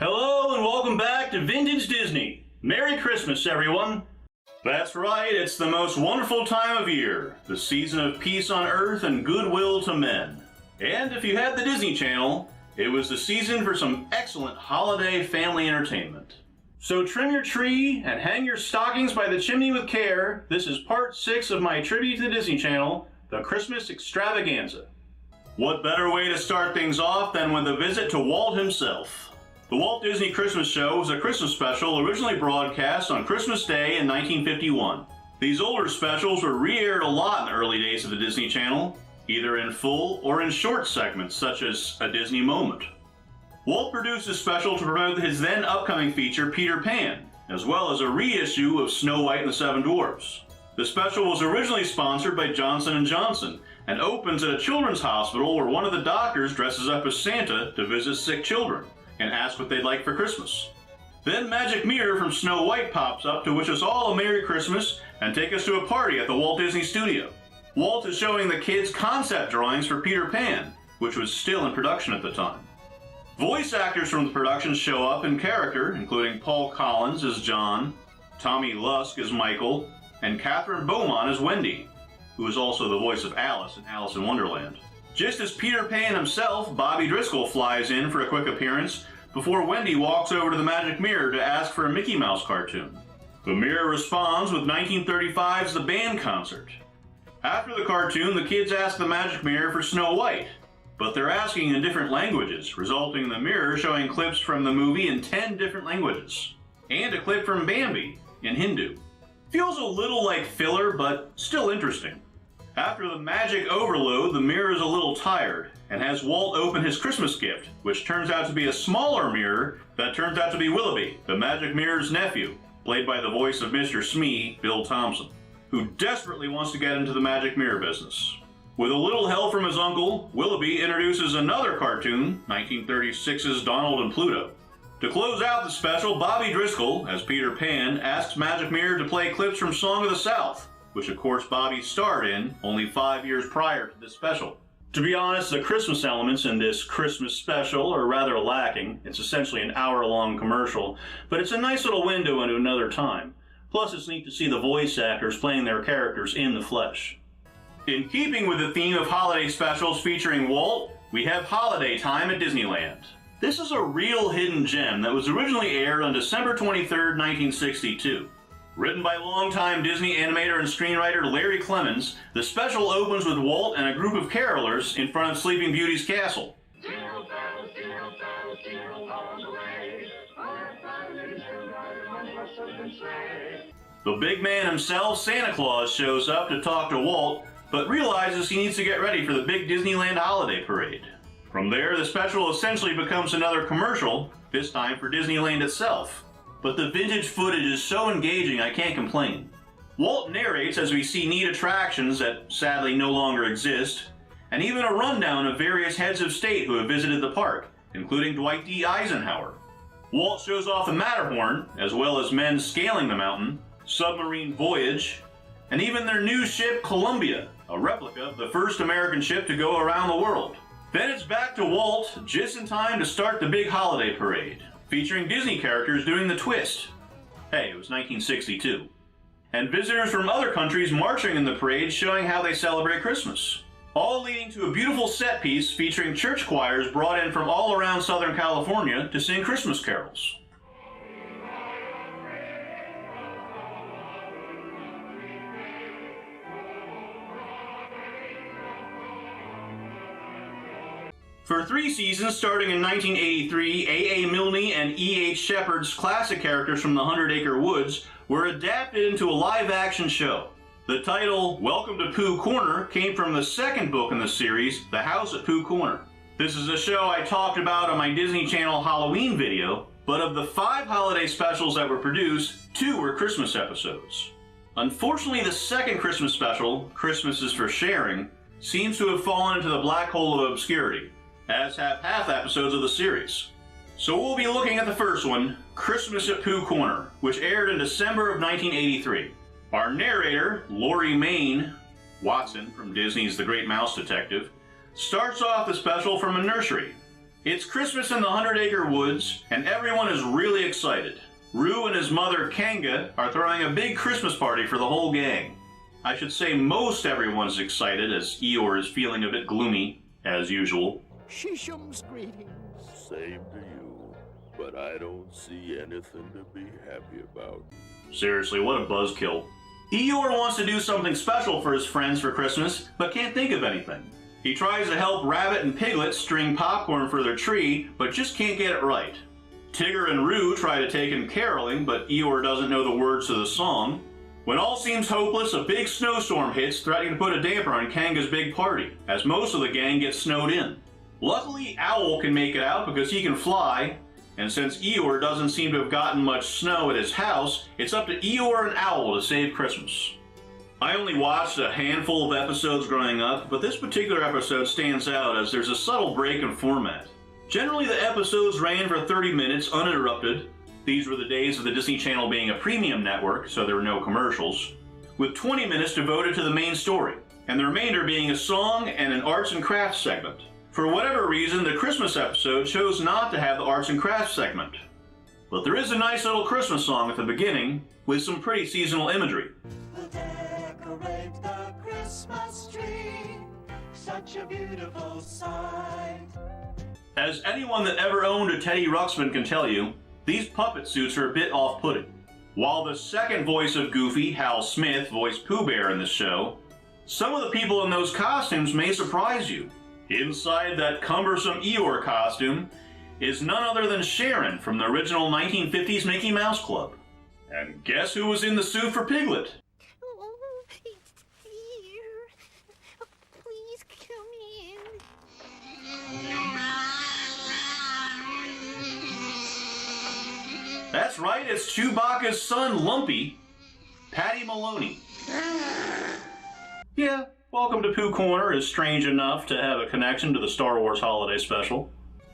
Hello and welcome back to Vintage Disney. Merry Christmas, everyone. That's right, it's the most wonderful time of year, the season of peace on earth and goodwill to men. And if you had the Disney Channel, it was the season for some excellent holiday family entertainment. So trim your tree and hang your stockings by the chimney with care. This is part 6 of my tribute to the Disney Channel, the Christmas Extravaganza. What better way to start things off than with a visit to Walt himself? The Walt Disney Christmas Show was a Christmas special originally broadcast on Christmas Day in 1951. These older specials were re-aired a lot in the early days of the Disney Channel, either in full or in short segments such as A Disney Moment. Walt produced this special to promote his then upcoming feature Peter Pan, as well as a reissue of Snow White and the Seven Dwarfs. The special was originally sponsored by Johnson & Johnson and opens at a children's hospital where one of the doctors dresses up as Santa to visit sick children and ask what they'd like for Christmas. Then Magic Mirror from Snow White pops up to wish us all a Merry Christmas and take us to a party at the Walt Disney Studio. Walt is showing the kids concept drawings for Peter Pan, which was still in production at the time. Voice actors from the production show up in character, including Paul Collins as John, Tommy Lusk as Michael, and Catherine Beaumont as Wendy, who is also the voice of Alice in Alice in Wonderland. Just as Peter Pan himself, Bobby Driscoll flies in for a quick appearance before Wendy walks over to the Magic Mirror to ask for a Mickey Mouse cartoon. The mirror responds with 1935's The Band Concert. After the cartoon, the kids ask the Magic Mirror for Snow White, but they're asking in different languages, resulting in the mirror showing clips from the movie in 10 different languages, and a clip from Bambi in Hindu. Feels a little like filler, but still interesting. After the magic overload, the mirror is a little tired and has Walt open his Christmas gift, which turns out to be a smaller mirror that turns out to be Willoughby, the Magic Mirror's nephew, played by the voice of Mr. Smee, Bill Thompson, who desperately wants to get into the Magic Mirror business. With a little help from his uncle, Willoughby introduces another cartoon, 1936's Donald and Pluto. To close out the special, Bobby Driscoll, as Peter Pan, asks Magic Mirror to play clips from Song of the South, which of course Bobby starred in only 5 years prior to this special. To be honest, the Christmas elements in this Christmas special are rather lacking. It's essentially an hour-long commercial, but it's a nice little window into another time. Plus, it's neat to see the voice actors playing their characters in the flesh. In keeping with the theme of holiday specials featuring Walt, we have Holiday Time at Disneyland. This is a real hidden gem that was originally aired on December 23, 1962. Written by longtime Disney animator and screenwriter Larry Clemens, the special opens with Walt and a group of carolers in front of Sleeping Beauty's castle. Jingle bells, jingle all the way. The big man himself, Santa Claus, shows up to talk to Walt, but realizes he needs to get ready for the big Disneyland holiday parade. From there, the special essentially becomes another commercial, this time for Disneyland itself. But the vintage footage is so engaging I can't complain. Walt narrates as we see neat attractions that sadly no longer exist, and even a rundown of various heads of state who have visited the park, including Dwight D. Eisenhower. Walt shows off the Matterhorn, as well as men scaling the mountain, submarine voyage, and even their new ship Columbia, a replica of the first American ship to go around the world. Then it's back to Walt, just in time to start the big holiday parade, featuring Disney characters doing the twist. Hey, it was 1962. And visitors from other countries marching in the parade showing how they celebrate Christmas. All leading to a beautiful set piece featuring church choirs brought in from all around Southern California to sing Christmas carols. For 3 seasons, starting in 1983, A.A. Milne and E.H. Shepard's classic characters from the 100 Acre Woods were adapted into a live-action show. The title, Welcome to Pooh Corner, came from the second book in the series, The House at Pooh Corner. This is a show I talked about on my Disney Channel Halloween video, but of the 5 holiday specials that were produced, 2 were Christmas episodes. Unfortunately, the second Christmas special, Christmas is for Sharing, seems to have fallen into the black hole of obscurity, as have half episodes of the series. So we'll be looking at the first one, Christmas at Pooh Corner, which aired in December of 1983. Our narrator, Lori Main, Watson from Disney's The Great Mouse Detective, starts off the special from a nursery. It's Christmas in the 100-Acre Woods, and everyone is really excited. Roo and his mother, Kanga, are throwing a big Christmas party for the whole gang. I should say most everyone's excited, as Eeyore is feeling a bit gloomy, as usual. Shisham's greetings. Same to you, but I don't see anything to be happy about. Seriously, what a buzzkill. Eeyore wants to do something special for his friends for Christmas, but can't think of anything. He tries to help Rabbit and Piglet string popcorn for their tree, but just can't get it right. Tigger and Roo try to take him caroling, but Eeyore doesn't know the words to the song. When all seems hopeless, a big snowstorm hits, threatening to put a damper on Kanga's big party, as most of the gang gets snowed in. Luckily, Owl can make it out because he can fly, and since Eeyore doesn't seem to have gotten much snow at his house, it's up to Eeyore and Owl to save Christmas. I only watched a handful of episodes growing up, but this particular episode stands out as there's a subtle break in format. Generally, the episodes ran for 30 minutes uninterrupted. These were the days of the Disney Channel being a premium network, so there were no commercials, with 20 minutes devoted to the main story, and the remainder being a song and an arts and crafts segment. For whatever reason, the Christmas episode chose not to have the arts and crafts segment. But there is a nice little Christmas song at the beginning, with some pretty seasonal imagery. We'll decorate the Christmas tree, such a beautiful sight. As anyone that ever owned a Teddy Ruxpin can tell you, these puppet suits are a bit off-putting. While the second voice of Goofy, Hal Smith, voiced Pooh Bear in this show, some of the people in those costumes may surprise you. Inside that cumbersome Eeyore costume is none other than Sharon from the original 1950s Mickey Mouse Club. And guess who was in the suit for Piglet? Oh, it's here. Please come in. That's right, it's Chewbacca's son, Lumpy, Patty Maloney. Yeah, welcome to Pooh Corner is strange enough to have a connection to the Star Wars Holiday Special.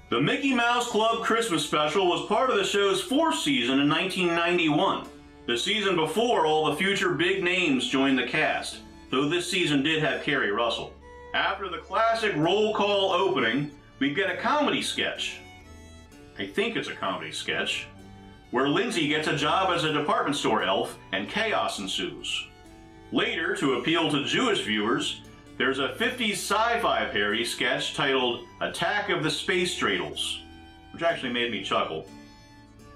The Mickey Mouse Club Christmas Special was part of the show's fourth season in 1991. The season before, all the future big names joined the cast, though this season did have Kerry Russell. After the classic roll call opening, we get a comedy sketch. I think it's a comedy sketch, where Lindsay gets a job as a department store elf and chaos ensues. Later, to appeal to Jewish viewers, there's a 50s sci-fi parody sketch titled Attack of the Space Dreidels, which actually made me chuckle.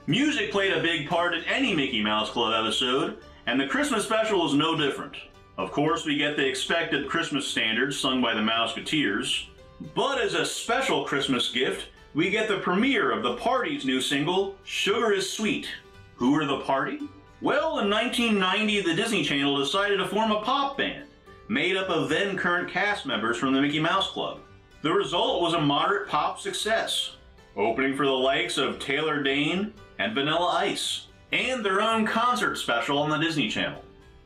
Music played a big part in any Mickey Mouse Club episode, and the Christmas special is no different. Of course, we get the expected Christmas standards sung by the Mouseketeers, but as a special Christmas gift, we get the premiere of the Party's new single, Sugar is Sweet. Who are the Party? Well, in 1990, the Disney Channel decided to form a pop band, made up of then-current cast members from the Mickey Mouse Club. The result was a moderate pop success, opening for the likes of Taylor Dayne and Vanilla Ice, and their own concert special on the Disney Channel.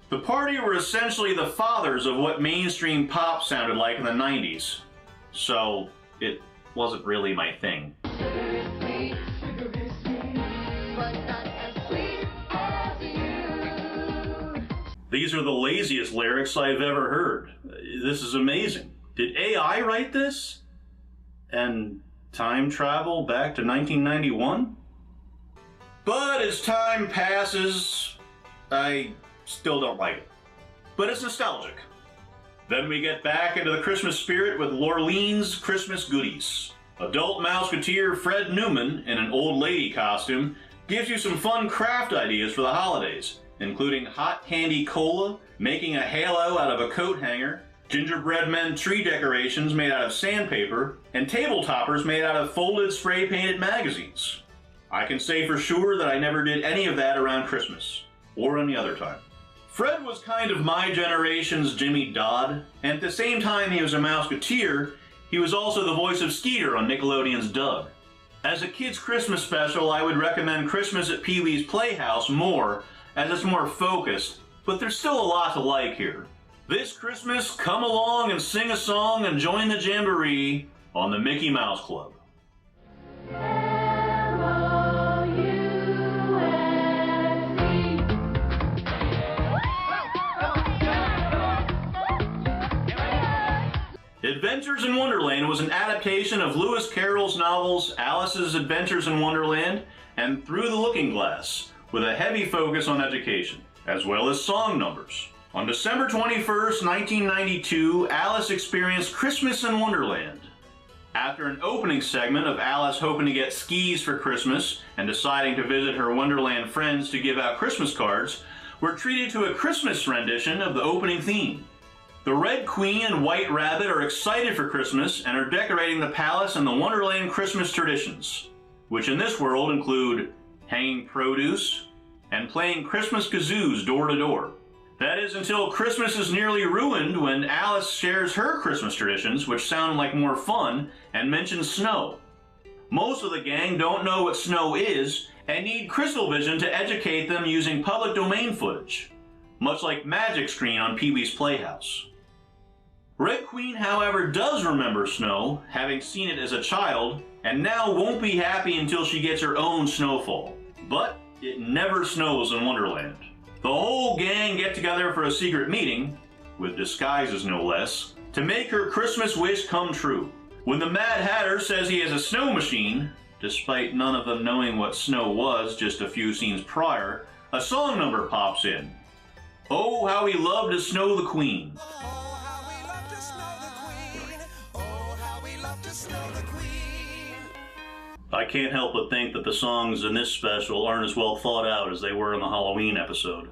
The Party were essentially the fathers of what mainstream pop sounded like in the 90s, so it wasn't really my thing. These are the laziest lyrics I've ever heard. This is amazing. Did AI write this? And time travel back to 1991? But as time passes, I still don't like it. But it's nostalgic. Then we get back into the Christmas spirit with Lorleen's Christmas Goodies. Adult Mouseketeer Fred Newman, in an old lady costume, gives you some fun craft ideas for the holidays, including hot candy cola, making a halo out of a coat hanger, gingerbread men tree decorations made out of sandpaper, and table toppers made out of folded spray-painted magazines. I can say for sure that I never did any of that around Christmas, or any other time. Fred was kind of my generation's Jimmy Dodd, and at the same time he was a Mouseketeer, he was also the voice of Skeeter on Nickelodeon's Doug. As a kid's Christmas special, I would recommend Christmas at Pee-wee's Playhouse more, as it's more focused, but there's still a lot to like here. This Christmas, come along and sing a song and join the jamboree on the Mickey Mouse Club. Adventures in Wonderland was an adaptation of Lewis Carroll's novels Alice's Adventures in Wonderland and Through the Looking Glass, with a heavy focus on education, as well as song numbers. On December 21st, 1992, Alice experienced Christmas in Wonderland. After an opening segment of Alice hoping to get skis for Christmas and deciding to visit her Wonderland friends to give out Christmas cards, we're treated to a Christmas rendition of the opening theme. The Red Queen and White Rabbit are excited for Christmas and are decorating the palace and the Wonderland Christmas traditions, which in this world include hanging produce and playing Christmas kazoos door to door. That is until Christmas is nearly ruined when Alice shares her Christmas traditions, which sound like more fun, and mentions snow. Most of the gang don't know what snow is and need crystal vision to educate them using public domain footage, much like Magic Screen on Pee-wee's Playhouse. Red Queen, however, does remember snow, having seen it as a child, and now won't be happy until she gets her own snowfall. But it never snows in Wonderland. The whole gang get together for a secret meeting, with disguises no less, to make her Christmas wish come true. When the Mad Hatter says he has a snow machine, despite none of them knowing what snow was just a few scenes prior, a song number pops in. Oh, how we love to snow the Queen. Oh, how we love to snow the Queen. Oh, how we love to snow the Queen. I can't help but think that the songs in this special aren't as well thought out as they were in the Halloween episode.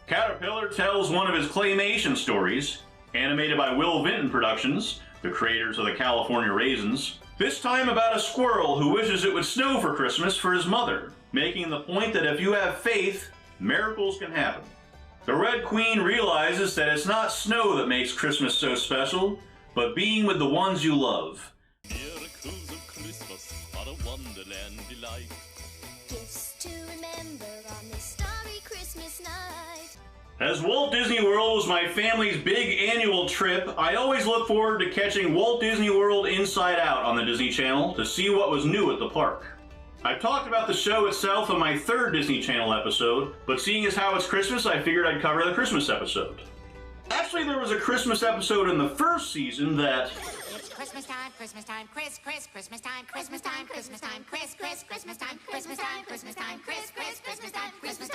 Caterpillar tells one of his claymation stories, animated by Will Vinton Productions, the creators of the California Raisins, this time about a squirrel who wishes it would snow for Christmas for his mother, making the point that if you have faith, miracles can happen. The Red Queen realizes that it's not snow that makes Christmas so special, but being with the ones you love. Miracles of Christmas are a wonderland delight. Gifts to remember on this starry Christmas night. As Walt Disney World was my family's big annual trip, I always look forward to catching Walt Disney World Inside Out on the Disney Channel to see what was new at the park. I've talked about the show itself in my third Disney Channel episode, but seeing as how it's Christmas, I figured I'd cover the Christmas episode. Actually, there was a Christmas episode in the first season that... It's Christmas time, Christmas time, Christmas time, Christmas time, Christmas time, Christmas time, Christmas time, Christmas time, Christmas time, Christmas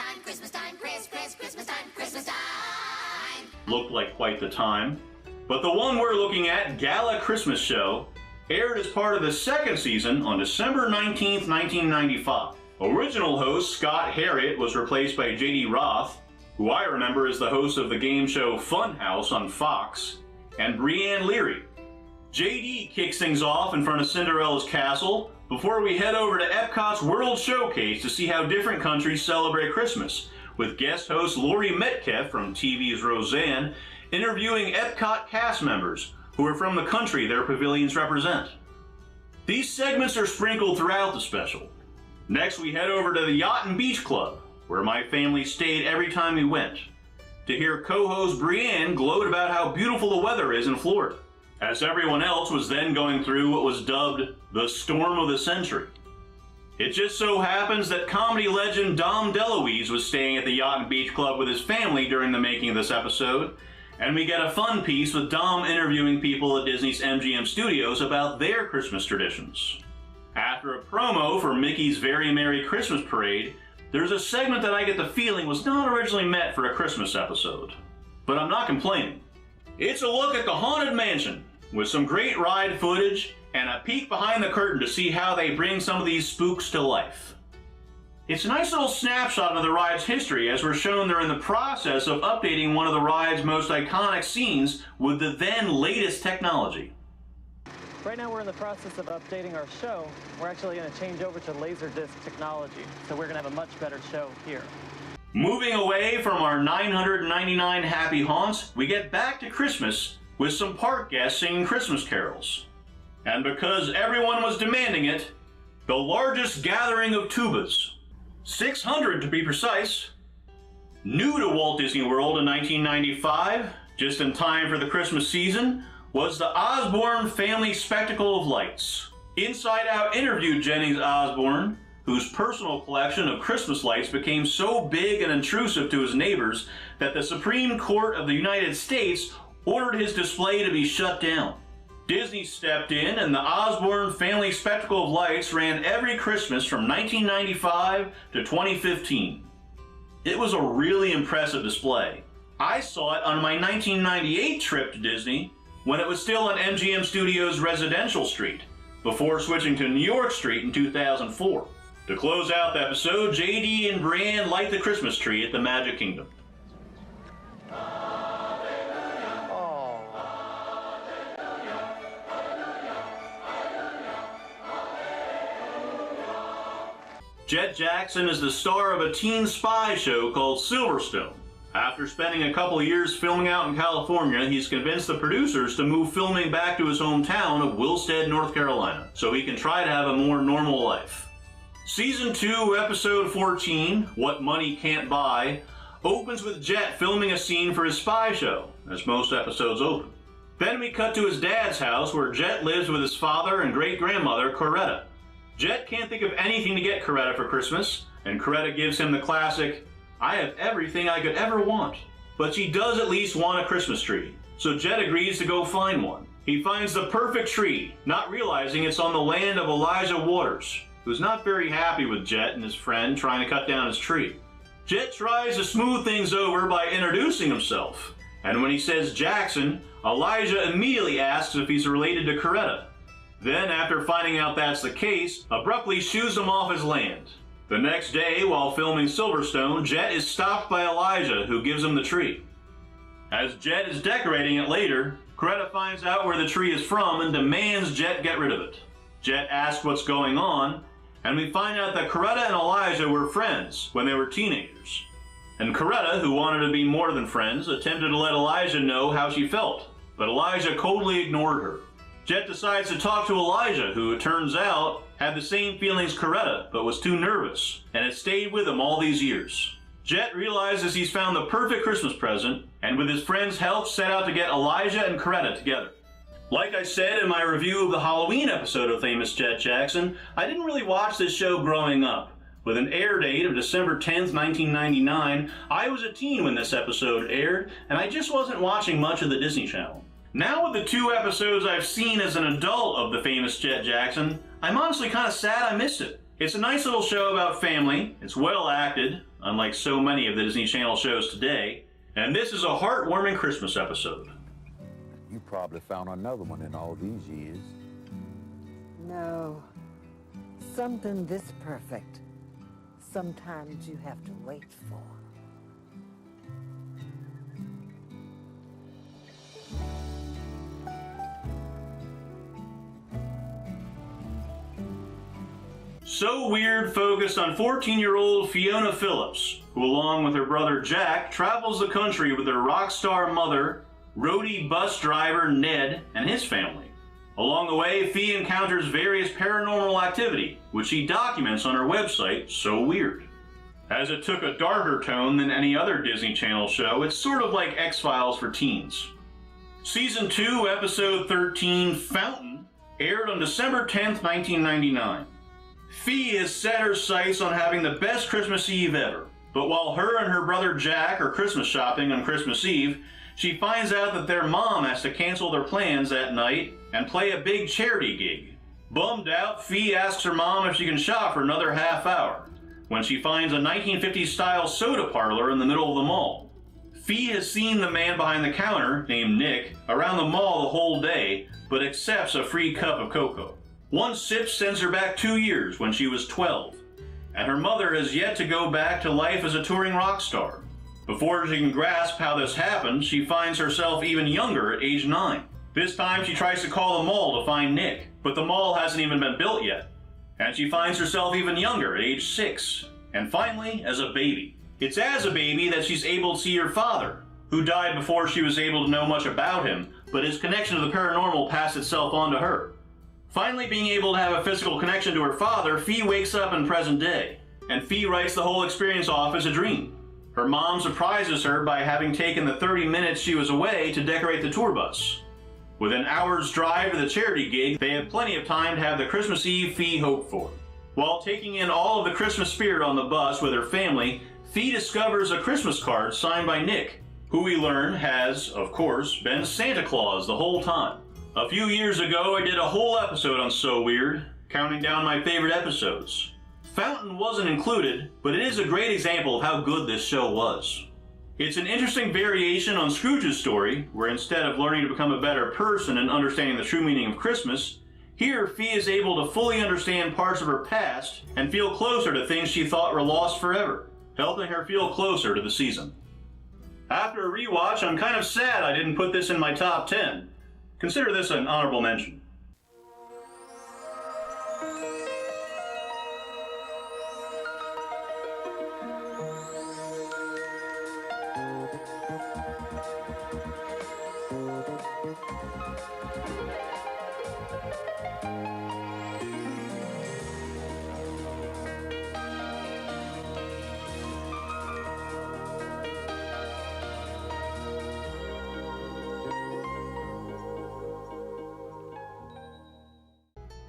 time, Christmas time, Christmas time. Looked like quite the time. But the one we're looking at, Gala Christmas Show, aired as part of the second season on December 19th, 1995. Original host Scott Harriott was replaced by J.D. Roth, who I remember as the host of the game show Funhouse on Fox, and Brianne Leary. J.D. kicks things off in front of Cinderella's castle before we head over to Epcot's World Showcase to see how different countries celebrate Christmas, with guest host Laurie Metcalf from TV's Roseanne interviewing Epcot cast members who are from the country their pavilions represent. These segments are sprinkled throughout the special. Next, we head over to the Yacht and Beach Club, where my family stayed every time we went, to hear co-host Brianne gloat about how beautiful the weather is in Florida, as everyone else was then going through what was dubbed the storm of the century. It just so happens that comedy legend Dom DeLuise was staying at the Yacht and Beach Club with his family during the making of this episode, and we get a fun piece with Dom interviewing people at Disney's MGM Studios about their Christmas traditions. After a promo for Mickey's Very Merry Christmas Parade, there's a segment that I get the feeling was not originally meant for a Christmas episode. But I'm not complaining. It's a look at the Haunted Mansion, with some great ride footage and a peek behind the curtain to see how they bring some of these spooks to life. It's a nice little snapshot of the ride's history, as we're shown they're in the process of updating one of the ride's most iconic scenes with the then latest technology. Right now we're in the process of updating our show. We're actually going to change over to Laserdisc technology, so we're going to have a much better show here. Moving away from our 999 happy haunts, we get back to Christmas with some park guests singing Christmas carols. And because everyone was demanding it, the largest gathering of tubas, 600 to be precise. New to Walt Disney World in 1995, just in time for the Christmas season, was the Osborne Family Spectacle of Lights. Inside Out interviewed Jennings Osborne, whose personal collection of Christmas lights became so big and intrusive to his neighbors that the Supreme Court of the United States ordered his display to be shut down. Disney stepped in and the Osborne Family Spectacle of Lights ran every Christmas from 1995 to 2015. It was a really impressive display. I saw it on my 1998 trip to Disney when it was still on MGM Studios Residential Street, before switching to New York Street in 2004. To close out the episode, JD and Brienne light the Christmas tree at the Magic Kingdom. Jet Jackson is the star of a teen spy show called Silverstone. After spending a couple years filming out in California, he's convinced the producers to move filming back to his hometown of Wilstead, North Carolina, so he can try to have a more normal life. Season 2, Episode 14, What Money Can't Buy, opens with Jet filming a scene for his spy show, as most episodes open. Then we cut to his dad's house where Jet lives with his father and great-grandmother, Coretta. Jet can't think of anything to get Coretta for Christmas, and Coretta gives him the classic, "I have everything I could ever want." But she does at least want a Christmas tree, so Jet agrees to go find one. He finds the perfect tree, not realizing it's on the land of Elijah Waters, who's not very happy with Jet and his friend trying to cut down his tree. Jet tries to smooth things over by introducing himself, and when he says Jackson, Elijah immediately asks if he's related to Coretta. Then, after finding out that's the case, abruptly shoos him off his land. The next day, while filming Silverstone, Jet is stopped by Elijah, who gives him the tree. As Jet is decorating it later, Coretta finds out where the tree is from and demands Jet get rid of it. Jet asks what's going on, and we find out that Coretta and Elijah were friends when they were teenagers. And Coretta, who wanted to be more than friends, attempted to let Elijah know how she felt, but Elijah coldly ignored her. Jet decides to talk to Elijah, who, it turns out, had the same feelings Coretta, but was too nervous, and had stayed with him all these years. Jet realizes he's found the perfect Christmas present, and with his friend's help set out to get Elijah and Coretta together. Like I said in my review of the Halloween episode of Famous Jet Jackson, I didn't really watch this show growing up. With an air date of December 10th, 1999, I was a teen when this episode aired, and I just wasn't watching much of the Disney Channel. Now with the 2 episodes I've seen as an adult of the Famous Jet Jackson, I'm honestly kind of sad I missed it. It's a nice little show about family, it's well acted, unlike so many of the Disney Channel shows today, and this is a heartwarming Christmas episode. You probably found another one in all these years. No. Something this perfect, sometimes you have to wait for. So Weird focused on 14-year-old Fiona Phillips, who along with her brother Jack travels the country with her rock star mother, roadie bus driver Ned, and his family. Along the way, Fee encounters various paranormal activity, which she documents on her website, So Weird. As it took a darker tone than any other Disney Channel show, it's sort of like X-Files for teens. Season 2, Episode 13, Fountain, aired on December 10th, 1999. Fee has set her sights on having the best Christmas Eve ever, but while her and her brother Jack are Christmas shopping on Christmas Eve, she finds out that their mom has to cancel their plans that night and play a big charity gig. Bummed out, Fee asks her mom if she can shop for another half hour, when she finds a 1950s-style soda parlor in the middle of the mall. Fee has seen the man behind the counter, named Nick, around the mall the whole day, but accepts a free cup of cocoa. One sip sends her back 2 years when she was 12, and her mother has yet to go back to life as a touring rock star. Before she can grasp how this happened, she finds herself even younger at age 9. This time she tries to call the mall to find Nick, but the mall hasn't even been built yet. And she finds herself even younger at age 6, and finally as a baby. It's as a baby that she's able to see her father, who died before she was able to know much about him, but his connection to the paranormal passed itself on to her. Finally being able to have a physical connection to her father, Fee wakes up in present day, and Fee writes the whole experience off as a dream. Her mom surprises her by having taken the 30 minutes she was away to decorate the tour bus. With an hour's drive to the charity gig, they have plenty of time to have the Christmas Eve Fee hoped for. While taking in all of the Christmas spirit on the bus with her family, Fee discovers a Christmas card signed by Nick, who we learn has, of course, been Santa Claus the whole time. A few years ago, I did a whole episode on So Weird, counting down my favorite episodes. Fountain wasn't included, but it is a great example of how good this show was. It's an interesting variation on Scrooge's story, where instead of learning to become a better person and understanding the true meaning of Christmas, here Fee is able to fully understand parts of her past and feel closer to things she thought were lost forever, helping her feel closer to the season. After a rewatch, I'm kind of sad I didn't put this in my top 10. Consider this an honorable mention.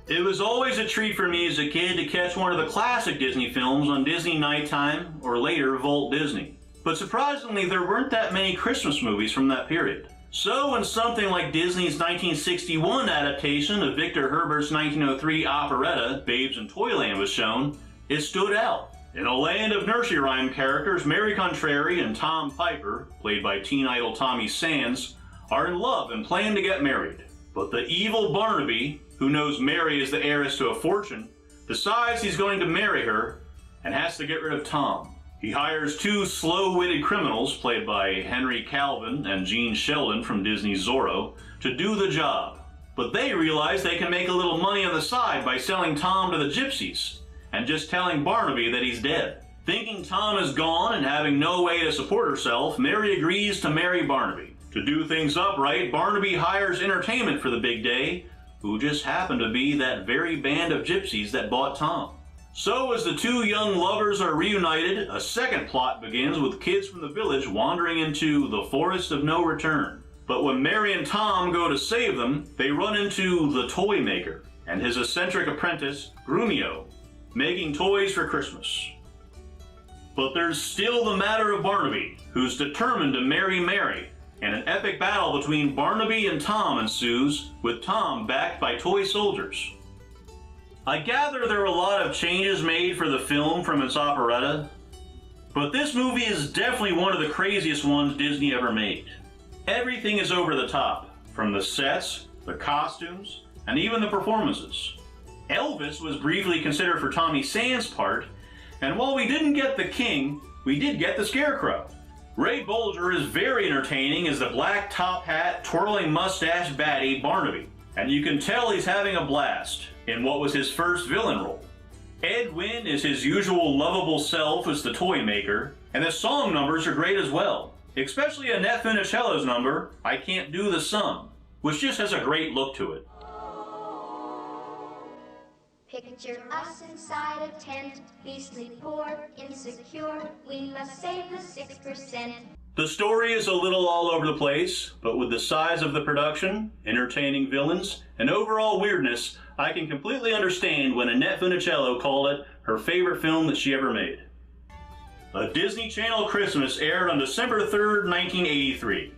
It was always a treat for me as a kid to catch one of the classic Disney films on Disney Nighttime, or later Volt Disney. But surprisingly, there weren't that many Christmas movies from that period. So when something like Disney's 1961 adaptation of Victor Herbert's 1903 operetta, Babes in Toyland, was shown, it stood out. In a land of nursery rhyme characters, Mary Contrary and Tom Piper, played by teen idol Tommy Sands, are in love and plan to get married. But the evil Barnaby, who knows Mary is the heiress to a fortune, decides he's going to marry her and has to get rid of Tom. He hires two slow-witted criminals, played by Henry Calvin and Gene Sheldon from Disney's Zorro, to do the job. But they realize they can make a little money on the side by selling Tom to the gypsies, and just telling Barnaby that he's dead. Thinking Tom is gone and having no way to support herself, Mary agrees to marry Barnaby. To do things upright, Barnaby hires entertainment for the big day, who just happened to be that very band of gypsies that bought Tom. So as the two young lovers are reunited, a second plot begins with kids from the village wandering into the Forest of No Return. But when Mary and Tom go to save them, they run into the toy maker and his eccentric apprentice, Grumio, making toys for Christmas. But there's still the matter of Barnaby, who's determined to marry Mary, and an epic battle between Barnaby and Tom ensues, with Tom backed by toy soldiers. I gather there were a lot of changes made for the film from its operetta, but this movie is definitely one of the craziest ones Disney ever made. Everything is over the top, from the sets, the costumes, and even the performances. Elvis was briefly considered for Tommy Sands' part, and while we didn't get the King, we did get the Scarecrow. Ray Bolger is very entertaining as the black top hat, twirling mustache baddie Barnaby, and you can tell he's having a blast in what was his first villain role. Ed Wynn is his usual lovable self as the toy maker, and the song numbers are great as well, especially Annette Funicello's number, I Can't Do the Sum, which just has a great look to it. Picture us inside a tent, beastly poor, insecure, we must save the 6%. The story is a little all over the place, but with the size of the production, entertaining villains, and overall weirdness, I can completely understand when Annette Funicello called it her favorite film that she ever made. A Disney Channel Christmas aired on December 3rd, 1983.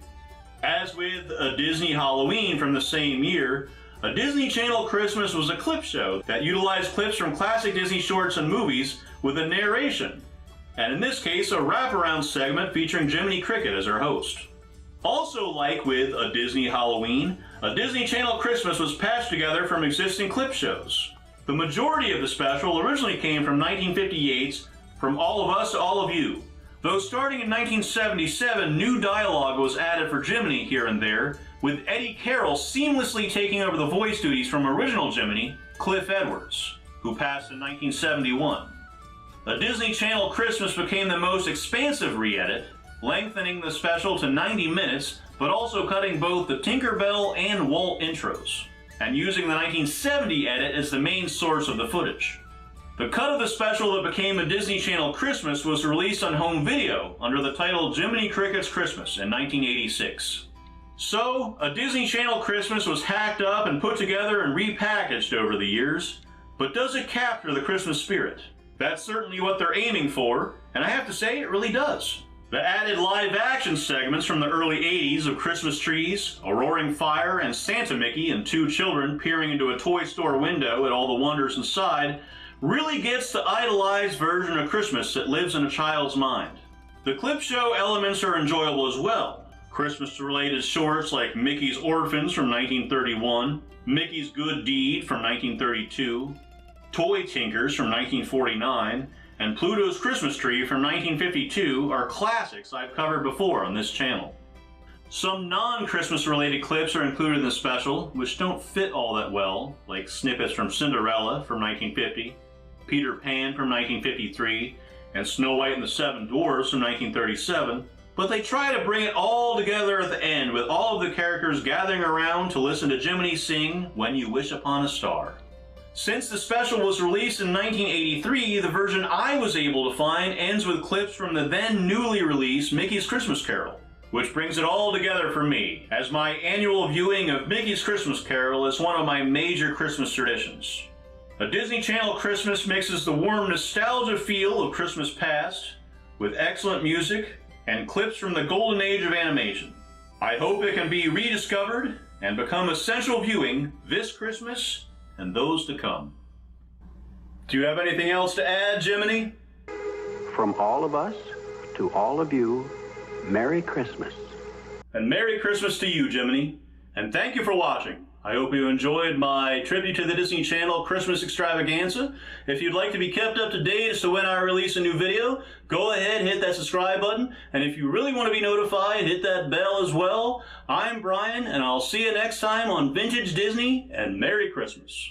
As with A Disney Halloween from the same year, A Disney Channel Christmas was a clip show that utilized clips from classic Disney shorts and movies with a narration, and in this case a wraparound segment featuring Jiminy Cricket as her host. Also like with A Disney Halloween, A Disney Channel Christmas was patched together from existing clip shows. The majority of the special originally came from 1958's From All of Us to All of You, though starting in 1977 new dialogue was added for Jiminy here and there, with Eddie Carroll seamlessly taking over the voice duties from original Jiminy, Cliff Edwards, who passed in 1971. A Disney Channel Christmas became the most expansive re-edit, lengthening the special to 90 minutes, but also cutting both the Tinkerbell and Walt intros, and using the 1970 edit as the main source of the footage. The cut of the special that became A Disney Channel Christmas was released on home video under the title Jiminy Cricket's Christmas in 1986. So, A Disney Channel Christmas was hacked up and put together and repackaged over the years, but does it capture the Christmas spirit? That's certainly what they're aiming for, and I have to say it really does. The added live-action segments from the early 80s of Christmas trees, a roaring fire, and Santa Mickey and two children peering into a toy store window at all the wonders inside really gets the idolized version of Christmas that lives in a child's mind. The clip show elements are enjoyable as well. Christmas-related shorts like Mickey's Orphans from 1931, Mickey's Good Deed from 1932, Toy Tinkers from 1949, and Pluto's Christmas Tree from 1952 are classics I've covered before on this channel. Some non-Christmas related clips are included in the special, which don't fit all that well, like snippets from Cinderella from 1950, Peter Pan from 1953, and Snow White and the Seven Dwarfs from 1937, but they try to bring it all together at the end with all of the characters gathering around to listen to Jiminy sing When You Wish Upon a Star. Since the special was released in 1983, the version I was able to find ends with clips from the then newly released Mickey's Christmas Carol, which brings it all together for me, as my annual viewing of Mickey's Christmas Carol is one of my major Christmas traditions. A Disney Channel Christmas mixes the warm nostalgia feel of Christmas past with excellent music and clips from the golden age of animation. I hope it can be rediscovered and become essential viewing this Christmas and those to come. Do you have anything else to add, Jiminy? From all of us to all of you, Merry Christmas. And Merry Christmas to you, Jiminy. And thank you for watching. I hope you enjoyed my tribute to the Disney Channel Christmas Extravaganza. If you'd like to be kept up to date as to when I release a new video, go ahead, hit that subscribe button. And if you really want to be notified, hit that bell as well. I'm Brian, and I'll see you next time on Vintage Disney, and Merry Christmas.